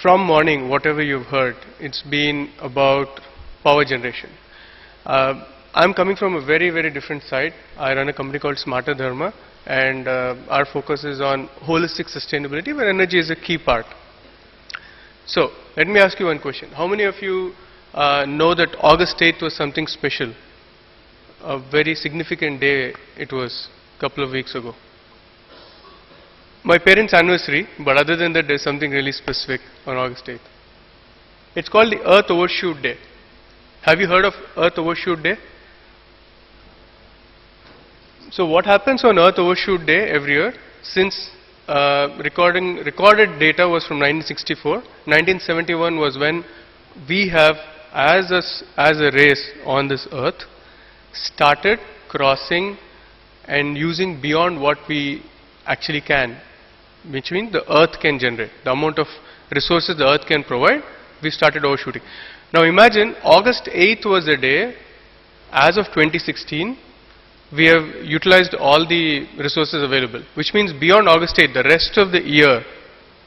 From morning, whatever you've heard, it's been about power generation. I'm coming from a very, very different side. I run a company called Smarter Dharma, and our focus is on holistic sustainability, where energy is a key part. So, let me ask you one question. How many of you know that August 8th was something special? A very significant day it was a couple of weeks ago. My parents' anniversary, but other than that, there's something really specific on August 8th. It's called the Earth Overshoot Day. Have you heard of Earth Overshoot Day? So what happens on Earth Overshoot Day every year? Since recorded data was from 1964, 1971 was when we have, as a race on this Earth, started crossing and using beyond what we actually can, which means the Earth can generate. The amount of resources the Earth can provide, we started overshooting. Now imagine August 8th was the day, as of 2016, we have utilized all the resources available, which means beyond August 8th, the rest of the year,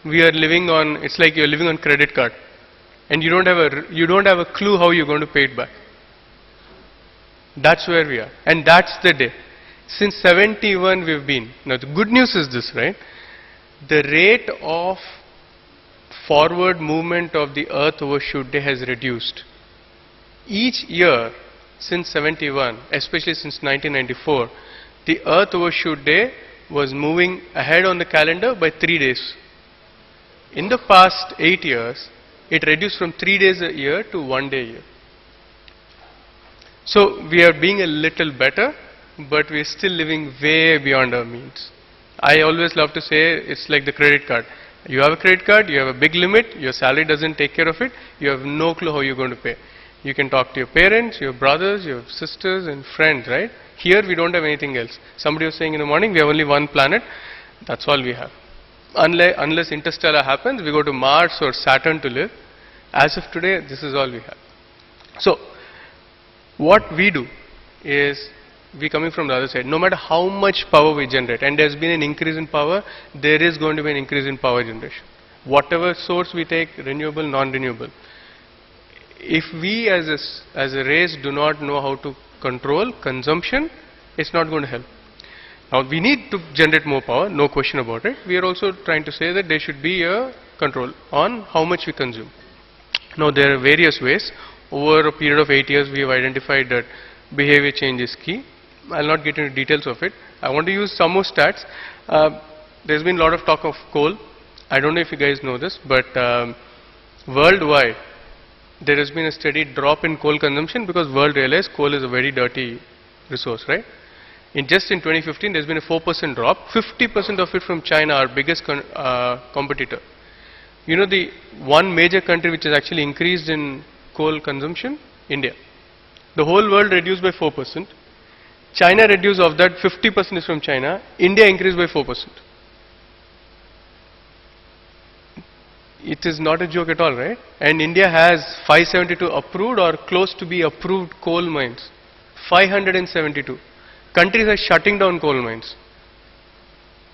we are living on, it's like you're living on credit card, and you don't have a clue how you're going to pay it back. That's where we are, and that's the day. Since 71 we've been. Now the good news is this, right? The rate of forward movement of the Earth Overshoot Day has reduced. Each year since 71, especially since 1994, the Earth Overshoot Day was moving ahead on the calendar by 3 days. In the past 8 years, it reduced from 3 days a year to 1 day a year. So we are being a little better, but we're still living way beyond our means. I always love to say it's like the credit card. You have a credit card, you have a big limit, your salary doesn't take care of it, you have no clue how you're going to pay. You can talk to your parents, your brothers, your sisters and friends, right? Here we don't have anything else. Somebody was saying in the morning, we have only one planet, that's all we have. Unless interstellar happens, we go to Mars or Saturn to live. As of today, this is all we have. So, what we do is, we coming from the other side, no matter how much power we generate, and there's been an increase in power, there is going to be an increase in power generation. Whatever source we take, renewable, non-renewable. If we as a race do not know how to control consumption, it's not going to help. Now we need to generate more power, no question about it. We are also trying to say that there should be a control on how much we consume. Now there are various ways. Over a period of 8 years, we have identified that behavior change is key. I'll not get into details of it. I want to use some more stats. There's been a lot of talk of coal. I don't know if you guys know this, but worldwide, there has been a steady drop in coal consumption because world realized coal is a very dirty resource, right? Just in 2015, there's been a 4% drop. 50% of it from China, our biggest competitor. You know the one major country which has actually increased in coal consumption? India. The whole world reduced by 4%. China reduced, of that 50% is from China. India increased by 4%. It is not a joke at all, right? And India has 572 approved or close to be approved coal mines. 572. Countries are shutting down coal mines.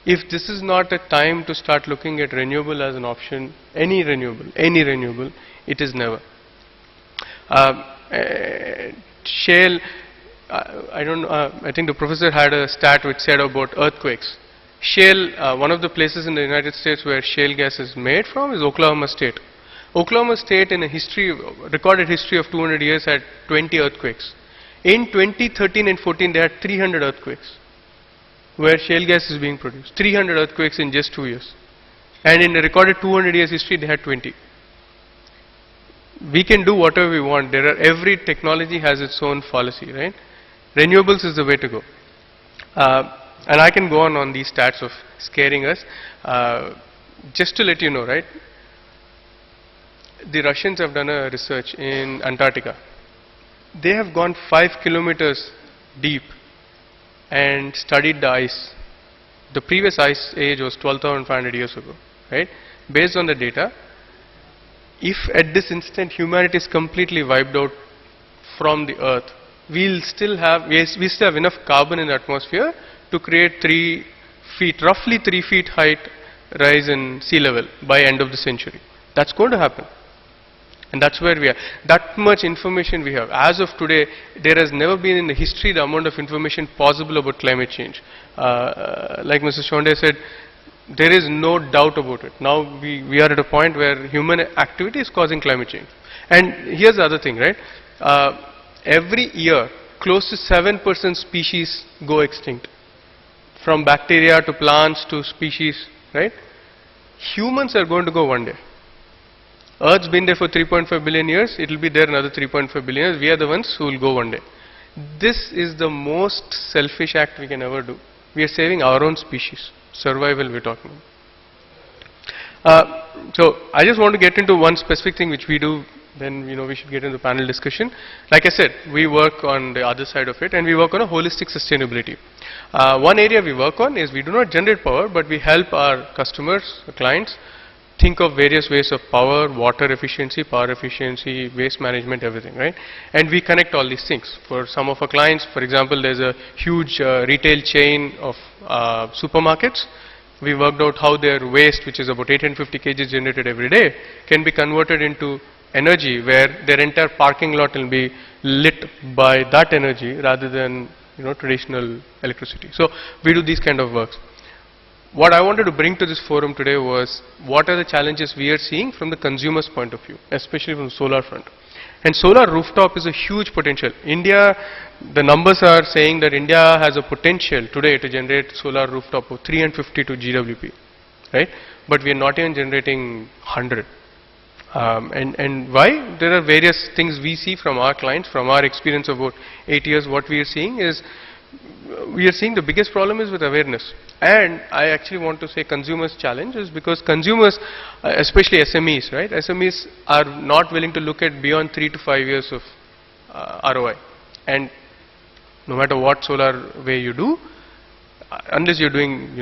If this is not a time to start looking at renewable as an option, any renewable, it is never. Shale, I don't know, I think the professor had a stat which said about earthquakes. Shale, one of the places in the United States where shale gas is made from is Oklahoma State. Oklahoma State in a recorded history of 200 years had 20 earthquakes. In 2013 and 14 they had 300 earthquakes where shale gas is being produced. 300 earthquakes in just 2 years. And in the recorded 200 years history they had 20. We can do whatever we want. Every technology has its own fallacy, right? Renewables is the way to go. And I can go on these stats of scaring us. Just to let you know, right? The Russians have done a research in Antarctica. They have gone 5 kilometers deep and studied the ice. The previous ice age was 12,500 years ago, right? Based on the data, if at this instant humanity is completely wiped out from the earth, we still have enough carbon in the atmosphere to create roughly 3 feet height rise in sea level by end of the century. That's going to happen. And that's where we are. That much information we have. As of today, there has never been in the history the amount of information possible about climate change. Like Mr. Shonde said, there is no doubt about it. Now we are at a point where human activity is causing climate change. And here's the other thing, right? Every year, close to 7% species go extinct. From bacteria to plants to species, right? Humans are going to go one day. Earth's been there for 3.5 billion years, it will be there another 3.5 billion years. We are the ones who will go one day. This is the most selfish act we can ever do. We are saving our own species. Survival we're talking about. So I just want to get into one specific thing which we do, then we should get into the panel discussion. Like I said, we work on the other side of it, and we work on a holistic sustainability. One area we work on is we do not generate power, but we help our customers, our clients, think of various ways of power, water efficiency, waste management, everything, right? And we connect all these things. For some of our clients, for example, there's a huge retail chain of supermarkets. We worked out how their waste, which is about 850 kg generated every day, can be converted into energy where their entire parking lot will be lit by that energy rather than traditional electricity. So we do these kind of works. What I wanted to bring to this forum today was what are the challenges we are seeing from the consumer's point of view, especially from the solar front. And solar rooftop is a huge potential. India, the numbers are saying that India has a potential today to generate solar rooftop of 352 GWP, right? But we are not even generating 100. And why? There are various things we see from our clients, from our experience of about 8 years. What we are seeing is, we are seeing the biggest problem is with awareness. And I actually want to say consumers' challenge is because consumers, especially SMEs, right? SMEs are not willing to look at beyond 3 to 5 years of ROI. And no matter what solar way you do, unless you're doing,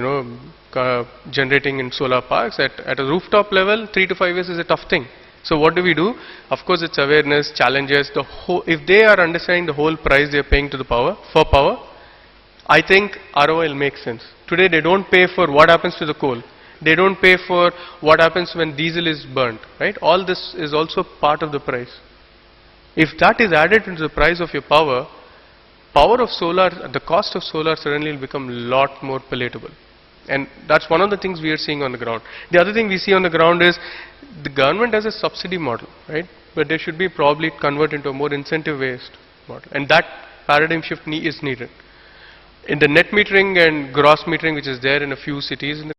generating in solar parks at a rooftop level, 3 to 5 years is a tough thing. So what do? Of course, it's awareness, challenges. If they are understanding the whole price they are paying to the power, I think ROI will make sense. Today they don't pay for what happens to the coal. They don't pay for what happens when diesel is burnt, right? All this is also part of the price. If that is added into the price of your power of solar, the cost of solar suddenly will become a lot more palatable. And that's one of the things we are seeing on the ground. The other thing we see on the ground is the government has a subsidy model, right? But there should be probably convert into a more incentive-based model. And that paradigm shift is needed. In the net metering and gross metering, which is there in a few cities in the